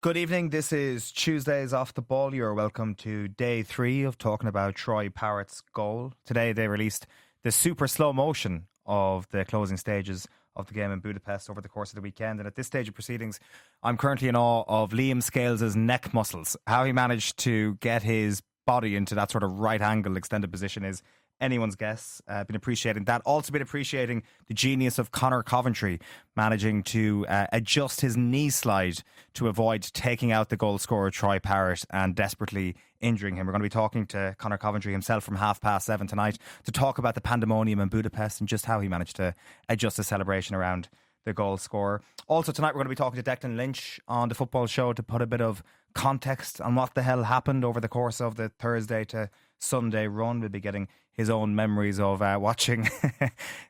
Good evening. This is Tuesdays Off the Ball. You're welcome to day 3 of talking about Troy Parrott's goal. Today they released the super slow motion of the closing stages of the game in Budapest over the course of the weekend. And at this stage of proceedings, I'm currently in awe of Liam Scales' neck muscles. How he managed to get his body into that sort of right angle extended position is anyone's guess. Been appreciating that. Also been appreciating the genius of Conor Coventry managing to adjust his knee slide to avoid taking out the goal scorer Troy Parrott and desperately injuring him. We're going to be talking to Conor Coventry himself from 7:30 tonight to talk about the pandemonium in Budapest and just how he managed to adjust the celebration around the goal scorer. Also tonight we're going to be talking to Declan Lynch on the football show to put a bit of context on what the hell happened over the course of the Thursday to Sunday run. We'll be getting his own memories of watching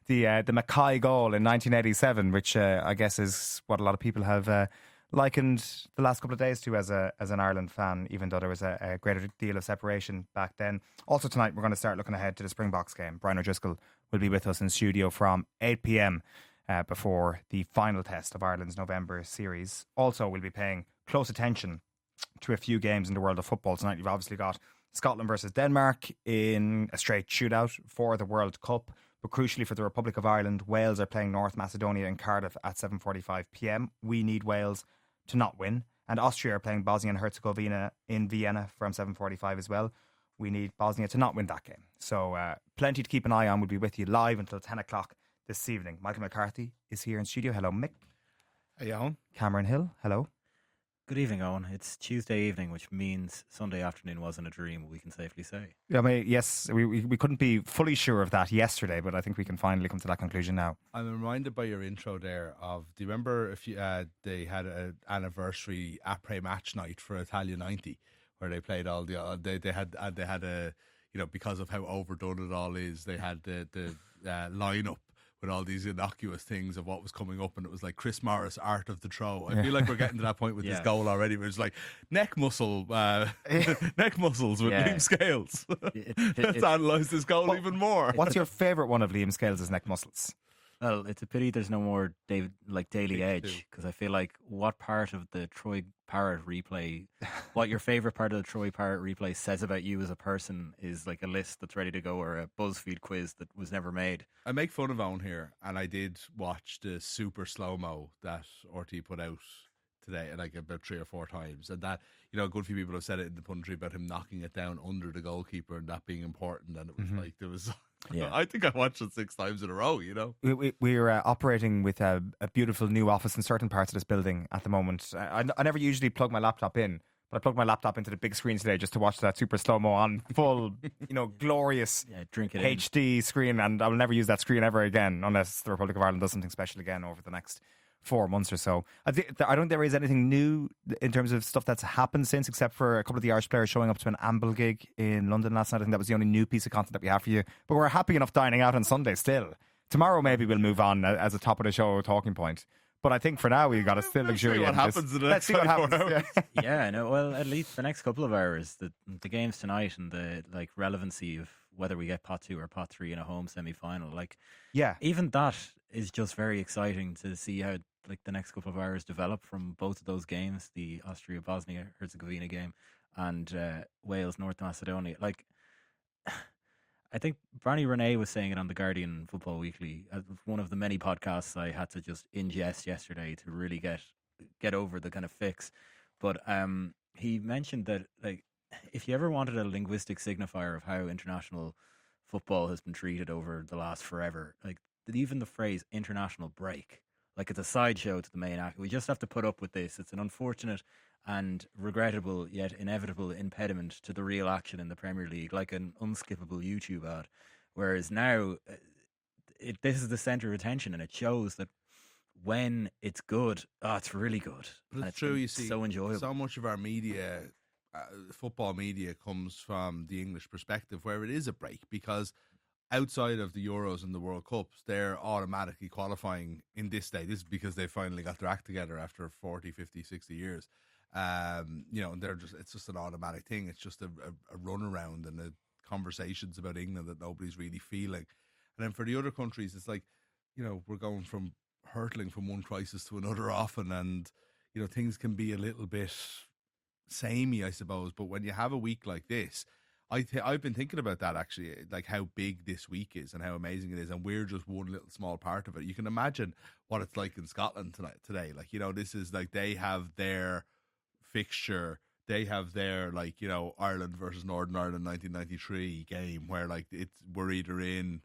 the Mackay goal in 1987, which I guess is what a lot of people have likened the last couple of days to as an Ireland fan, even though there was a greater deal of separation back then. Also tonight we're going to start looking ahead to the Springboks game. Brian O'Driscoll will be with us in studio from 8 p.m. Before the final test of Ireland's November series. Also we'll be paying close attention to a few games in the world of football tonight. You've obviously got Scotland versus Denmark in a straight shootout for the World Cup. But crucially for the Republic of Ireland, Wales are playing North Macedonia in Cardiff at 7:45 p.m. We need Wales to not win. And Austria are playing Bosnia and Herzegovina in Vienna from 7:45 as well. We need Bosnia to not win that game. So plenty to keep an eye on. We'll be with you live until 10 o'clock this evening. Michael McCarthy is here in studio. Hello, Mick. Hey, Eoin. Cameron Hill. Hello. Good evening, Owen. It's Tuesday evening, which means Sunday afternoon wasn't a dream, we can safely say. I mean, yes, we couldn't be fully sure of that yesterday, but I think we can finally come to that conclusion now. I'm reminded by your intro there of, do you remember if you, they had an anniversary après-match night for Italia 90, where they played all the, they had a, you know, because of how overdone it all is, they had the lineup with all these innocuous things of what was coming up, and it was like Chris Morris, art of the throw. I feel like we're getting to that point with this goal already, where it's like neck muscles with Liam Scales. Let's analyse this goal even more. What's your favourite one of Liam Scales' neck muscles? Well, it's a pity there's no more Daily Edge, because I feel like what part of the Troy Parrott replay, what your favourite part of the Troy Parrott replay says about you as a person is like a list that's ready to go, or a BuzzFeed quiz that was never made. I make fun of Eoin here, and I did watch the super slow-mo that RT put out today, like about 3 or 4 times, and that, you know, a good few people have said it in the punditry about him knocking it down under the goalkeeper and that being important, and it was like there was... Yeah. I think I watched it 6 times in a row, you know. We're operating with a beautiful new office in certain parts of this building at the moment. I never usually plug my laptop in, but I plugged my laptop into the big screen today just to watch that super slow-mo on full, you know, glorious HD screen, and I'll never use that screen ever again unless the Republic of Ireland does something special again over the next 4 months or so. I don't think there is anything new in terms of stuff that's happened since, except for a couple of the Irish players showing up to an Amble gig in London last night. I think that was the only new piece of content that we have for you. But we're happy enough dining out on Sunday still. Tomorrow maybe we'll move on as a top of the show talking point. But I think for now we've got to still luxuriate. Let's see what happens. Yeah, I know. Well, at least the next couple of hours, the games tonight and the relevancy of whether we get pot 2 or pot 3 in a home semi-final, even that is just very exciting to see how the next couple of hours develop from both of those games, the Austria-Bosnia-Herzegovina game and Wales-North Macedonia. I think Barney Renee was saying it on the Guardian Football Weekly, one of the many podcasts I had to just ingest yesterday to really get over the kind of fix. But he mentioned that if you ever wanted a linguistic signifier of how international football has been treated over the last forever, even the phrase international break, it's a sideshow to the main act. We just have to put up with this. It's an unfortunate and regrettable yet inevitable impediment to the real action in the Premier League, like an unskippable YouTube ad. Whereas now, this is the centre of attention, and it shows that when it's good, it's really good. But it's true, you see, so enjoyable. So much of our media, football media, comes from the English perspective, where it is a break, because outside of the Euros and the World Cups, they're automatically qualifying in this day. This is because they finally got their act together after 40, 50, 60 years. You know, it's just an automatic thing. It's just a runaround and a conversations about England that nobody's really feeling. And then for the other countries, it's like, you know, we're going from hurtling from one crisis to another often, and things can be a little bit samey, I suppose. But when you have a week like this, I've been thinking about that actually, like how big this week is and how amazing it is, and we're just one little small part of it. You can imagine what it's like in Scotland today. Like, this is like they have their fixture, they have their Ireland versus Northern Ireland 1993 game where we're either in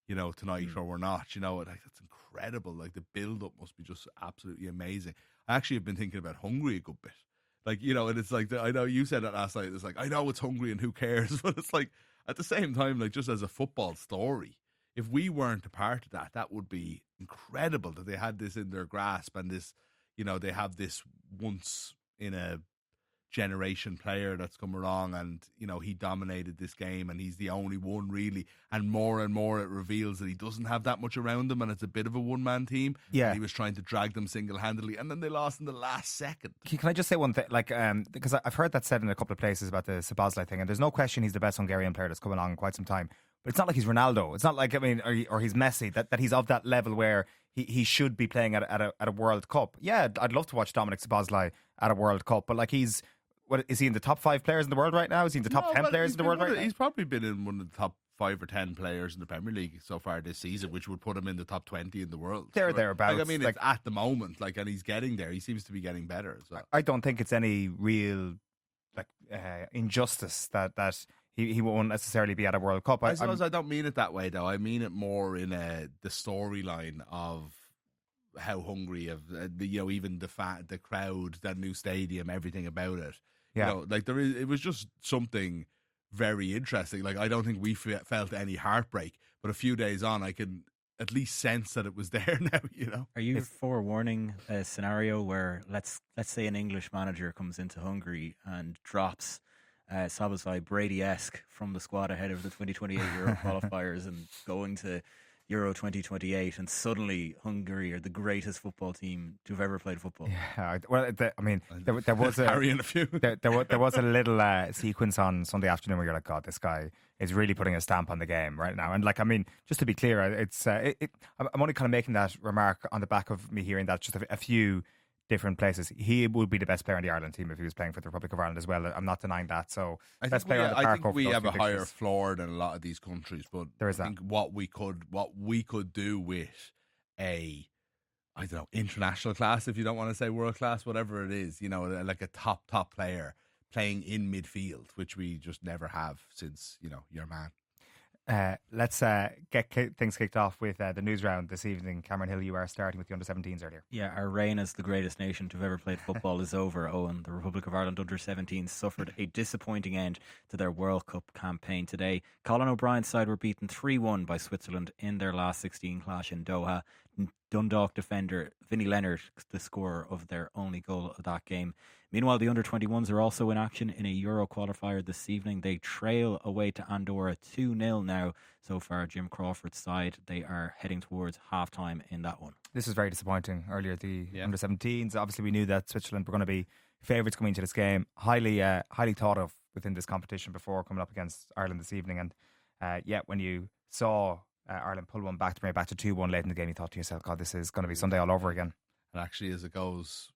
tonight or we're not. That's incredible. Like the build up must be just absolutely amazing. I actually have been thinking about Hungary a good bit. And it's like, I know you said that last night. It's like, I know it's Hungary and who cares? But it's like, at the same time, just as a football story, if we weren't a part of that, that would be incredible that they had this in their grasp and this, they have this once in a generation player that's come along and, he dominated this game and he's the only one really. And more it reveals that he doesn't have that much around him and it's a bit of a one-man team. Yeah. And he was trying to drag them single-handedly and then they lost in the last second. Can I just say one thing? Because I've heard that said in a couple of places about the Szoboszlai thing, and there's no question he's the best Hungarian player that's come along in quite some time. But it's not like he's Ronaldo. It's not like, or he's Messi, that he's of that level where he should be playing at a World Cup. Yeah, I'd love to watch Dominic Szoboszlai at a World Cup, but what is he in the top 5 players in the world right now? Is he in the top 10 players in the world right now? He's probably been in one of the top 5 or 10 players in the Premier League so far this season, which would put him in the top 20 in the world. Thereabouts. It's at the moment, and he's getting there. He seems to be getting better as well. I don't think it's any real injustice that he won't necessarily be at a World Cup. I suppose I don't mean it that way, though. I mean it more in the storyline of how Hungary have, even the crowd, that new stadium, everything about it. Yeah. It was just something very interesting. I don't think we felt any heartbreak, but a few days on, I can at least sense that it was there now. Are you forewarning a scenario where let's say an English manager comes into Hungary and drops Szoboszlai Brady-esque from the squad ahead of the 2028 Euro qualifiers and going to Euro 2028, and suddenly Hungary are the greatest football team to have ever played football? Yeah, well, there was there was a little sequence on Sunday afternoon where you're like, God, this guy is really putting a stamp on the game right now. And just to be clear, I'm only kind of making that remark on the back of me hearing that just a few different places. He would be the best player on the Ireland team if he was playing for the Republic of Ireland as well. I'm not denying that. So best player on the park. I think we have a higher floor than a lot of these countries, but there is I think what we could do with a, I don't know, international class, if you don't want to say world class, whatever it is, like a top player playing in midfield, which we just never have since your man. Let's get things kicked off with the news round this evening. Cameron Hill, you are starting with the under-17s earlier. Yeah, our reign as the greatest nation to have ever played football is over, Eoin. The Republic of Ireland under-17s suffered a disappointing end to their World Cup campaign today. Colin O'Brien's side were beaten 3-1 by Switzerland in their last 16 clash in Doha. Dundalk defender Vinnie Leonard, the scorer of their only goal of that game. Meanwhile, the under-21s are also in action in a Euro qualifier this evening. They trail away to Andorra 2-0 now. So far, Jim Crawford's side, they are heading towards half-time in that one. This is very disappointing. Earlier, the under-17s, obviously we knew that Switzerland were going to be favourites coming into this game. Highly thought of within this competition before coming up against Ireland this evening. And when you saw Ireland pull one back to bring it back to 2-1 late in the game, you thought to yourself, God, this is going to be Sunday all over again. And actually, as it goes,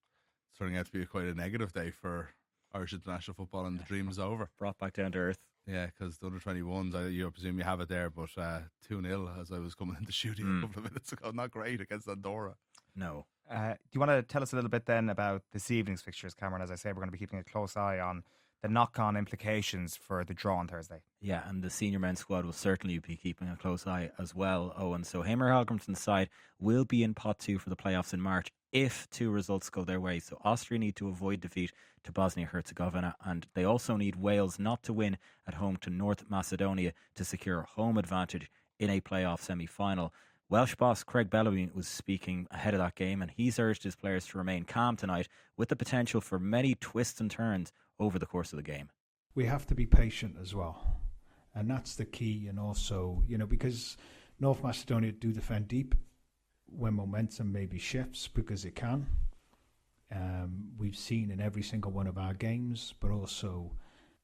it's turning out to be quite a negative day for Irish international football, and the dream is over. Brought back down to earth. Yeah, because the under-21s, I presume you have it there, but 2-0 as I was coming into shooting a couple of minutes ago. Not great against Andorra. No. Do you want to tell us a little bit then about this evening's fixtures, Cameron? As I say, we're going to be keeping a close eye on the knock-on implications for the draw on Thursday. Yeah, and the senior men's squad will certainly be keeping a close eye as well, Eoin. So Hamer Halgrimsson's side will be in pot 2 for the playoffs in March if 2 results go their way. So Austria need to avoid defeat to Bosnia-Herzegovina, and they also need Wales not to win at home to North Macedonia to secure home advantage in a playoff semi-final. Welsh boss Craig Bellamy was speaking ahead of that game, and he's urged his players to remain calm tonight with the potential for many twists and turns over the course of the game. We have to be patient as well, and that's the key. And also, because North Macedonia do defend deep when momentum maybe shifts, because it can. We've seen in every single one of our games, but also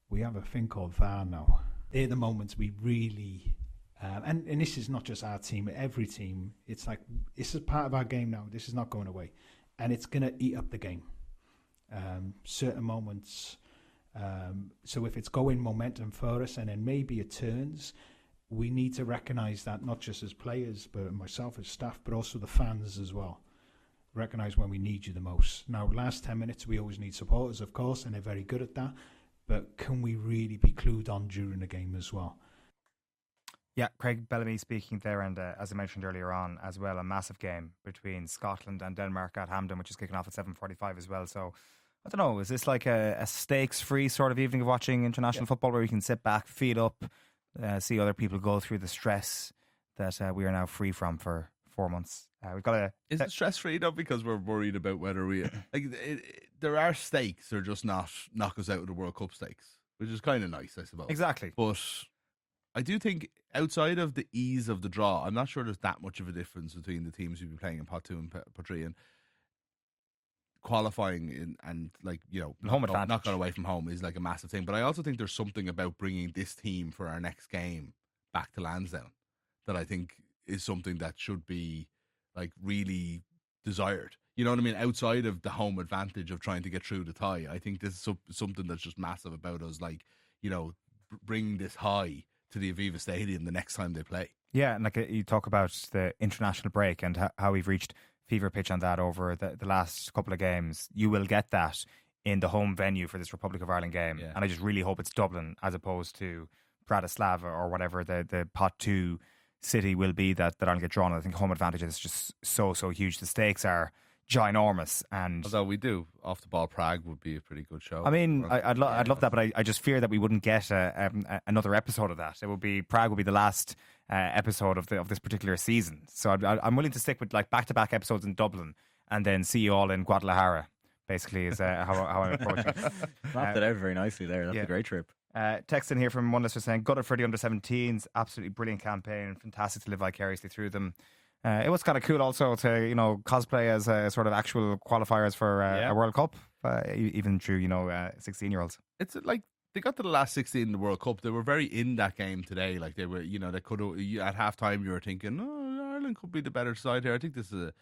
we have a thing called VAR now. They're the moments we really, and this is not just our team, every team, it's like, this is part of our game now. This is not going away, and it's going to eat up the game. certain moments. So if it's going momentum for us and then maybe it turns, we need to recognise that, not just as players, but myself as staff, but also the fans as well. Recognise when we need you the most. Now, last 10 minutes, we always need supporters, of course, and they're very good at that. But can we really be clued on during the game as well? Yeah, Craig Bellamy speaking there, and as I mentioned earlier on as well, a massive game between Scotland and Denmark at Hampden, which is kicking off at 7:45 as well. So, I don't know, is this like a stakes-free sort of evening of watching international football where you can sit back, feed up, see other people go through the stress that we are now free from for 4 months? We've got Is it stress-free though? Because we're worried about whether we there are stakes, they're just not knock us out of the World Cup stakes, which is kind of nice, I suppose. Exactly. But I do think outside of the ease of the draw, I'm not sure there's that much of a difference between the teams we've been playing in Pot 2 and Pot 3, and qualifying and home advantage. Not going away from home is like a massive thing. But I also think there's something about bringing this team for our next game back to Lansdowne that I think is something that should be like really desired. You know what I mean? Outside of the home advantage of trying to get through the tie, I think this is something that's just massive about us. Like, bringing this high to the Aviva Stadium the next time they play. Yeah, and like you talk about the international break and how we've reached fever pitch on that over the last couple of games. You will get that in the home venue for this Republic of Ireland game. Yeah. And I just really hope it's Dublin as opposed to Bratislava or whatever the Pot 2 city will be that Ireland get drawn. I think home advantage is just so huge. The stakes are ginormous, and although we do off the ball, Prague would be a pretty good show. I mean, I'd love that, but I just fear that we wouldn't get another episode of that. Prague would be the last episode of this particular season. So I'm willing to stick with like back-to-back episodes in Dublin and then see you all in Guadalajara. Basically, is how I'm approaching it. Mapped it out very nicely there. That's a great trip. Text in here from one listener saying, "Gutted for the under-17s. Absolutely brilliant campaign. Fantastic to live vicariously through them." It was kind of cool also to cosplay as sort of actual qualifiers for a World Cup, even through 16-year-olds. It's like they got to the last 16 in the World Cup. They were very in that game today. Like they were, they could at halftime you were thinking, oh, Ireland could be the better side here. I think this is a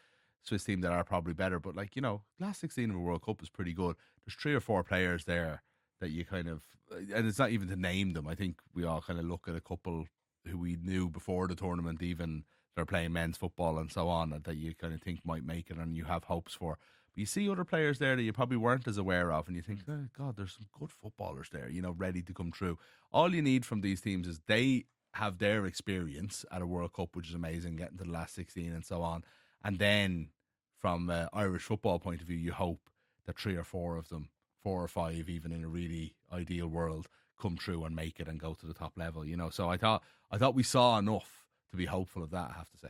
Swiss team that are probably better, but last 16 of a World Cup is pretty good. There's 3 or 4 players there that you kind of, and it's not even to name them. I think we all kind of look at a couple who we knew before the tournament, even they're playing men's football and so on, that you kind of think might make it and you have hopes for. But you see other players there that you probably weren't as aware of, and you think, oh God, there's some good footballers there, ready to come through. All you need from these teams is they have their experience at a World Cup, which is amazing, getting to the last 16 and so on. And then from an Irish football point of view, you hope that 3 or 4 of them, 4 or 5, even in a really ideal world, come through and make it and go to the top level. So I thought we saw enough to be hopeful of that, I have to say.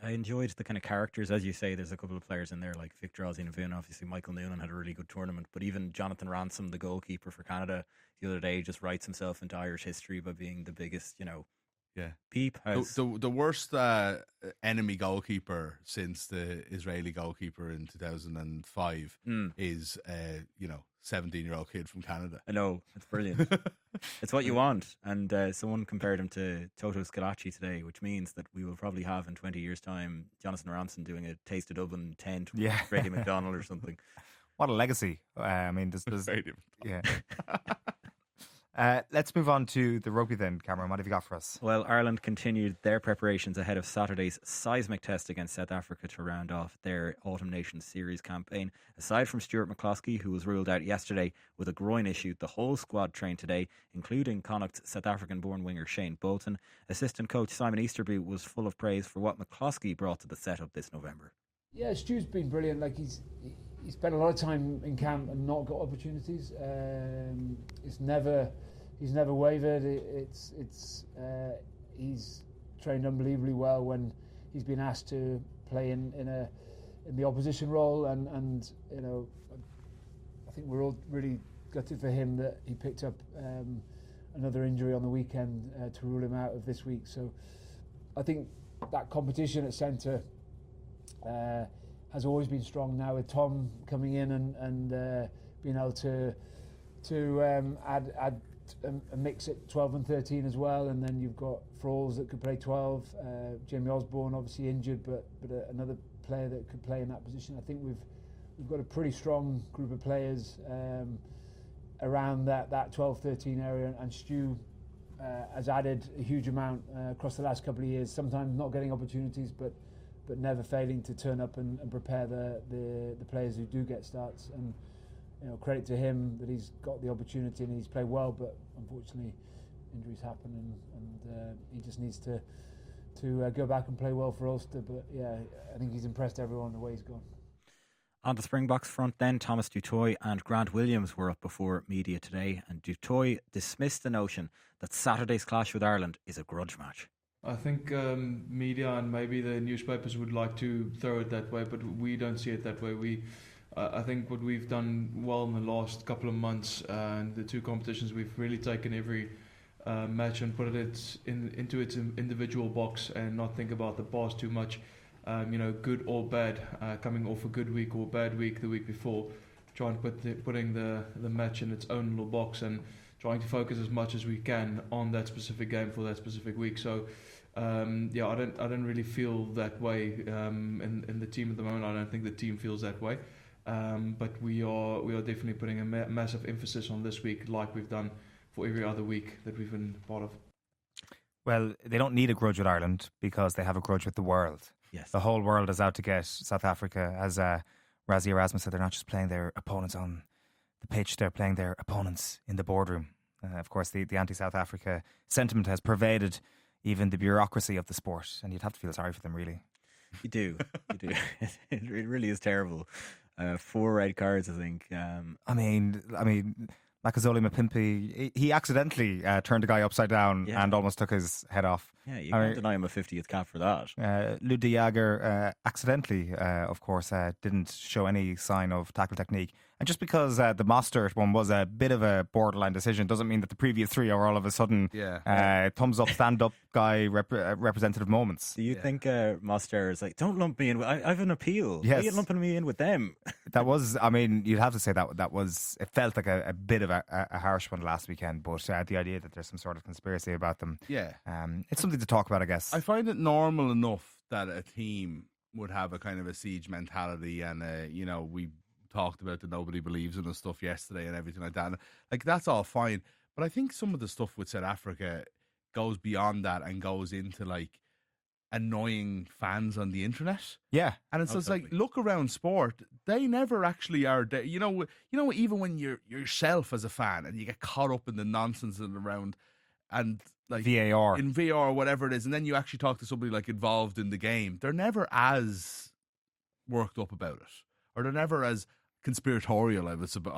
I enjoyed the kind of characters, as you say. There's a couple of players in there like Victor Osimhen. Obviously Michael Noonan had a really good tournament, but even Jonathan Ransom, the goalkeeper for Canada, the other day just writes himself into Irish history by being the biggest peep house. The worst enemy goalkeeper since the Israeli goalkeeper in 2005 is 17-year-old kid from Canada. I know, it's brilliant. It's what you want. And someone compared him to Toto Scalacci today, which means that we will probably have in 20 years' time Jonathan Ransom doing a Taste of Dublin tent with Brady McDonald or something. What a legacy. I mean, there's yeah. Let's move on to the rugby then, Cameron. What have you got for us? Well, Ireland continued their preparations ahead of Saturday's seismic test against South Africa to round off their Autumn Nations Series campaign. Aside from Stuart McCloskey, who was ruled out yesterday with a groin issue, the whole squad trained today, including Connacht's South African-born winger Shane Bolton. Assistant coach Simon Easterby was full of praise for what McCloskey brought to the setup this November. Yeah, Stu's been brilliant. Like he spent a lot of time in camp and not got opportunities. He's never wavered. He's trained unbelievably well when he's been asked to play in the opposition role, and I think we're all really gutted for him that he picked up another injury on the weekend to rule him out of this week. So I think that competition at centre has always been strong. Now with Tom coming in and being able to add a mix at 12 and 13 as well, and then you've got Fralls that could play 12, Jamie Osborne obviously injured, but another player that could play in that position. I think we've got a pretty strong group of players around that 12-13 area, and Stu has added a huge amount across the last couple of years. Sometimes not getting opportunities, but never failing to turn up and prepare the players who do get starts. And credit to him that he's got the opportunity and he's played well, but unfortunately injuries happen, and he just needs to go back and play well for Ulster. But yeah, I think he's impressed everyone the way he's gone. On the Springboks front then, Thomas du Toit and Grant Williams were up before media today, and du Toit dismissed the notion that Saturday's clash with Ireland is a grudge match. I think media and maybe the newspapers would like to throw it that way, but we don't see it that way. I think what we've done well in the last couple of months and the two competitions, we've really taken every match and put it into its individual box and not think about the past too much. Good or bad, coming off a good week or bad week the week before, trying to putting the match in its own little box and trying to focus as much as we can on that specific game for that specific week. So I don't really feel that way in the team at the moment. I don't think the team feels that way, but we are definitely putting a massive emphasis on this week, like we've done for every other week that we've been part of. Well, they don't need a grudge with Ireland because they have a grudge with the world. Yes. The whole world is out to get South Africa. As Razzie Erasmus said, they're not just playing their opponents on the pitch, they're playing their opponents in the boardroom. Of course, the anti-South Africa sentiment has pervaded even the bureaucracy of the sport, and you'd have to feel sorry for them, really. You do. It really is terrible. 4 red cards, I think. I mean, Makazole Mapimpi, he accidentally turned a guy upside down and almost took his head off. Yeah, you can't deny him a 50th cap for that. Lou de Jager accidentally, of course, didn't show any sign of tackle technique. And just because the Mostert one was a bit of a borderline decision doesn't mean that the previous 3 are all of a sudden thumbs up, stand up guy representative moments. Do you think Mostert is like, don't lump me in, I have an appeal. Yes. Why are you lumping me in with them? That was, I mean, you'd have to say that was, it felt like a bit of a harsh one last weekend, but the idea that there's some sort of conspiracy about them, it's something to talk about, I guess. I find it normal enough that a team would have a kind of a siege mentality, and we talked about the nobody believes in us stuff yesterday and everything like that. And, like, that's all fine, but I think some of the stuff with South Africa goes beyond that and goes into like annoying fans on the internet. Yeah, and it's just like, look around sport, they never actually are. Even when you're yourself as a fan and you get caught up in the nonsense and around and like VAR or whatever it is, and then you actually talk to somebody like involved in the game, they're never as worked up about it, or they're never as conspiratorial, I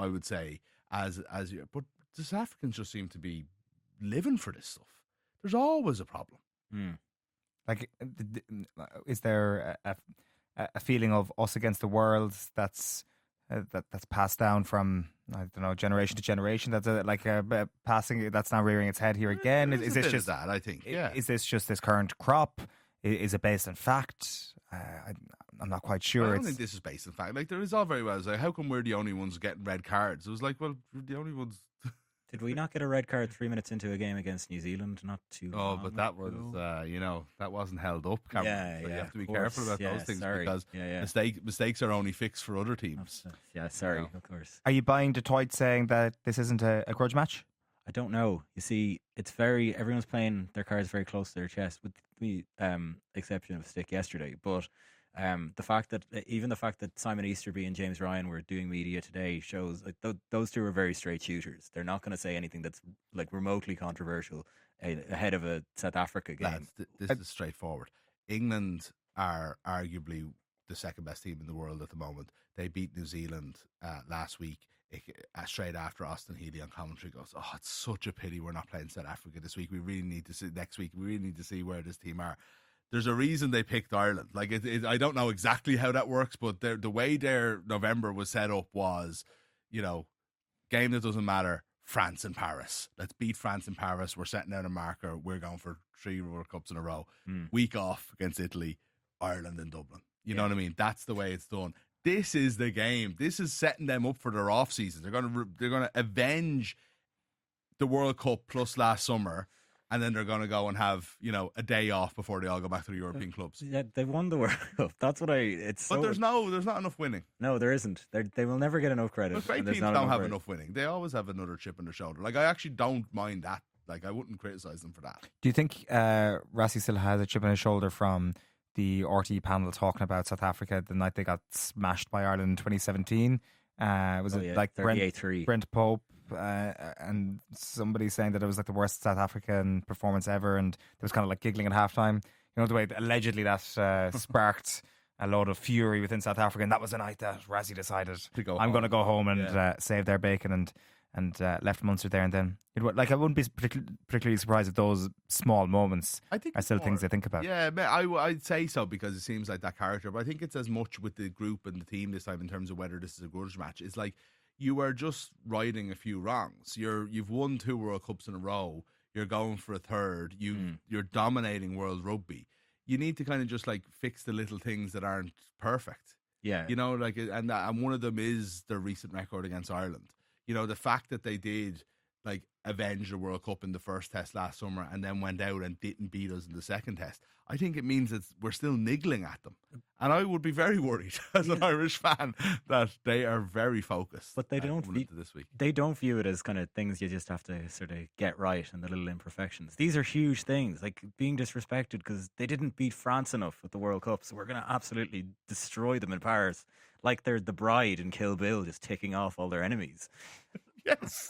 would say, as you. But the South Africans just seem to be living for this stuff. There's always a problem. Like, is there a feeling of us against the world that's passed down from, I don't know, generation to generation? That's passing. That's now rearing its head here again. Is this just that? I think. Yeah. Is this just this current crop? Is it based on fact? I'm not quite sure. I don't think this is based on fact. Like, there is all very well. Like, how come we're the only ones getting red cards? It was like, well, we're the only ones. Did we not get a red card 3 minutes into a game against New Zealand? Not too. Oh, but that was, that wasn't held up, Cameron. So you have to be careful about those things because mistakes are only fixed for other teams. Of course. Are you buying du Toit saying that this isn't a grudge match? I don't know. You see, everyone's playing their cards very close to their chest, with the exception of Stick yesterday. But the fact that Simon Easterby and James Ryan were doing media today shows like those two are very straight shooters. They're not going to say anything that's like remotely controversial ahead of a South Africa game. Lads, this is straightforward. England are arguably the second best team in the world at the moment. They beat New Zealand last week. Straight after Austin Healy on commentary goes, "Oh, it's such a pity we're not playing South Africa this week. We really need to see next week. We really need to see where this team are." There's a reason they picked Ireland. Like, I don't know exactly how that works, but the way their November was set up was, game that doesn't matter, France and Paris. Let's beat France and Paris. We're setting out a marker. We're going for 3 World Cups in a row. Week off against Italy, Ireland and Dublin. You know what I mean? That's the way it's done. This is the game. This is setting them up for their off season. They're going to avenge the World Cup plus last summer and then they're going to go and have, a day off before they all go back to the European clubs. Yeah, they won the World Cup. That's what it's. But there's not enough winning. No, there isn't. They will never get enough credit. But great teams don't have enough winning. They always have another chip on their shoulder. Like, I actually don't mind that. Like, I wouldn't criticise them for that. Do you think Rassie still has a chip on his shoulder from the RT panel talking about South Africa the night they got smashed by Ireland in 2017? Was it like 38-3? Brent Pope and somebody saying that it was like the worst South African performance ever, and there was kind of like giggling at halftime. You know, the way allegedly that sparked a load of fury within South Africa, and that was the night that Rassie decided I'm going to go home and save their bacon and left Munster there. And then I wouldn't be particularly surprised if those small moments are still things they think about. Yeah, I'd say so, because it seems like that character. But I think it's as much with the group and the team this time in terms of whether this is a grudge match. It's like you are just righting a few wrongs. You've won 2 World Cups in a row. You're going for a third. You're dominating world rugby. You need to kind of just like fix the little things that aren't perfect. Yeah, and one of them is their recent record against Ireland. The fact that they did like avenge the World Cup in the first test last summer and then went out and didn't beat us in the second test, I think it means that we're still niggling at them. And I would be very worried as an Irish fan that they are very focused. But they don't this week. They don't view it as kind of things you just have to sort of get right and the little imperfections. These are huge things, like being disrespected because they didn't beat France enough at the World Cup, so we're going to absolutely destroy them in Paris. Like they're the bride in Kill Bill, just ticking off all their enemies. Yes.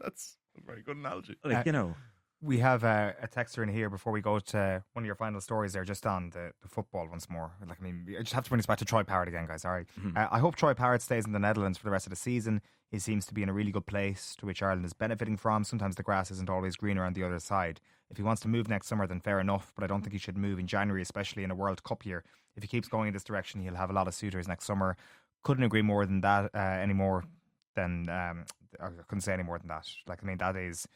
That's a very good analogy. Like, we have a texter in here before we go to one of your final stories there, just on the football once more. Like, I just have to bring us back to Troy Parrott again, guys. All right. Mm-hmm. I hope Troy Parrott stays in the Netherlands for the rest of the season. He seems to be in a really good place, to which Ireland is benefiting from. Sometimes the grass isn't always greener on the other side. If he wants to move next summer, then fair enough, but I don't think he should move in January, especially in a World Cup year. If he keeps going in this direction, he'll have a lot of suitors next summer. Couldn't agree more than that, any more than, I couldn't say any more than that. Like, that is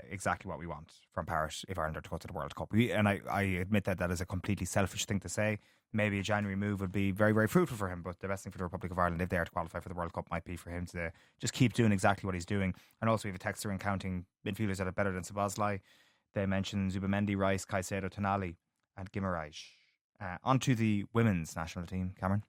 exactly what we want from Parrott if Ireland are to go to the World Cup. And I admit that is a completely selfish thing to say. Maybe a January move would be very, very fruitful for him, but the best thing for the Republic of Ireland, if they are to qualify for the World Cup, might be for him to just keep doing exactly what he's doing. And also we have a texter in counting midfielders that are better than Szoboszlai. They mentioned Zubamendi, Rice, Caicedo, Tonali and Guimarães. On to the women's national team, Cameron.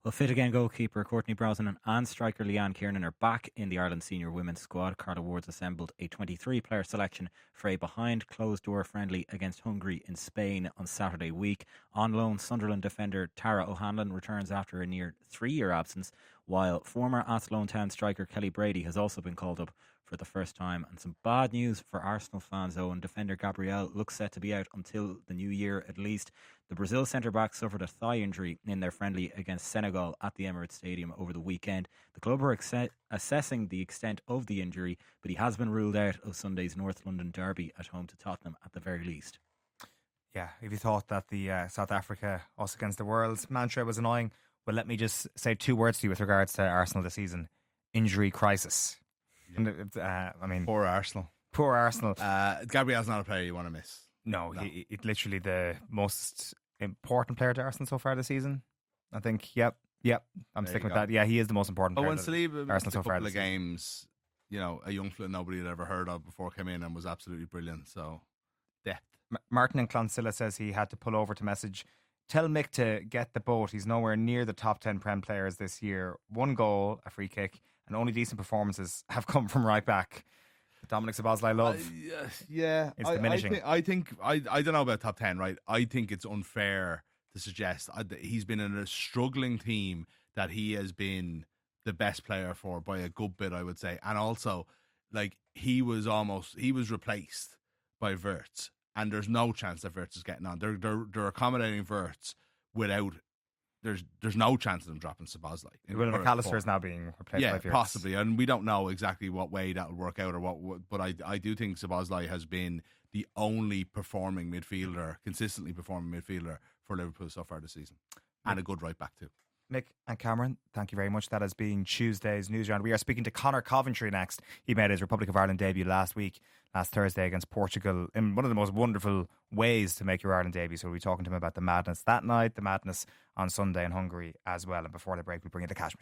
Well, fit again goalkeeper Courtney Brosnan and striker Leanne Kiernan are back in the Ireland senior women's squad. Carla Ward's assembled a 23-player selection for a behind closed-door friendly against Hungary in Spain on Saturday week. On loan, Sunderland defender Tara O'Hanlon returns after a near 3-year absence, while former Athlone Town striker Kelly Brady has also been called up for the first time. And some bad news for Arsenal fans, though, and defender Gabrielle looks set to be out until the new year at least. The Brazil centre-back suffered a thigh injury in their friendly against Senegal at the Emirates Stadium over the weekend. The club are assessing the extent of the injury, but he has been ruled out of Sunday's North London derby at home to Tottenham at the very least. Yeah, if you thought that the South Africa us against the world mantra was annoying, well, let me just say 2 words to you with regards to Arsenal this season. Injury crisis. Yeah. Poor Arsenal. Poor Arsenal. Gabrielle's not a player you want to miss. No. He's literally the most important player to Arsenal so far this season. I think, yep, I'm sticking with that. Yeah, he is the most important player when Saliba Arsenal so far. A couple of games, a young fella nobody had ever heard of before came in and was absolutely brilliant. So, depth. Martin in Clonsilla says he had to pull over to message, tell Mick to get the boat. He's nowhere near the top 10 Prem players this year. 1 goal, a free kick, and only decent performances have come from right back. Dominic Szoboszlai love. Yeah, it's diminishing. I think I don't know about top 10, right? I think it's unfair to suggest he's been in a struggling team that he has been the best player for by a good bit, I would say. And also, like, he was replaced by Wirtz, and there's no chance that Wirtz is getting on. They're accommodating Wirtz without. There's no chance of them dropping Szoboszlai. Well, McAllister is now being replaced by Wirtz. Possibly, and we don't know exactly what way that will work out or what. But I do think Szoboszlai has been the only consistently performing midfielder for Liverpool so far this season, and a good right back too. Mick and Cameron, thank you very much. That has been Tuesday's Newsround. We are speaking to Conor Coventry next. He made his Republic of Ireland debut last Thursday against Portugal, in one of the most wonderful ways to make your Ireland debut. So we'll be talking to him about the madness that night, the madness on Sunday in Hungary as well. And before the break, we'll bring you the cash.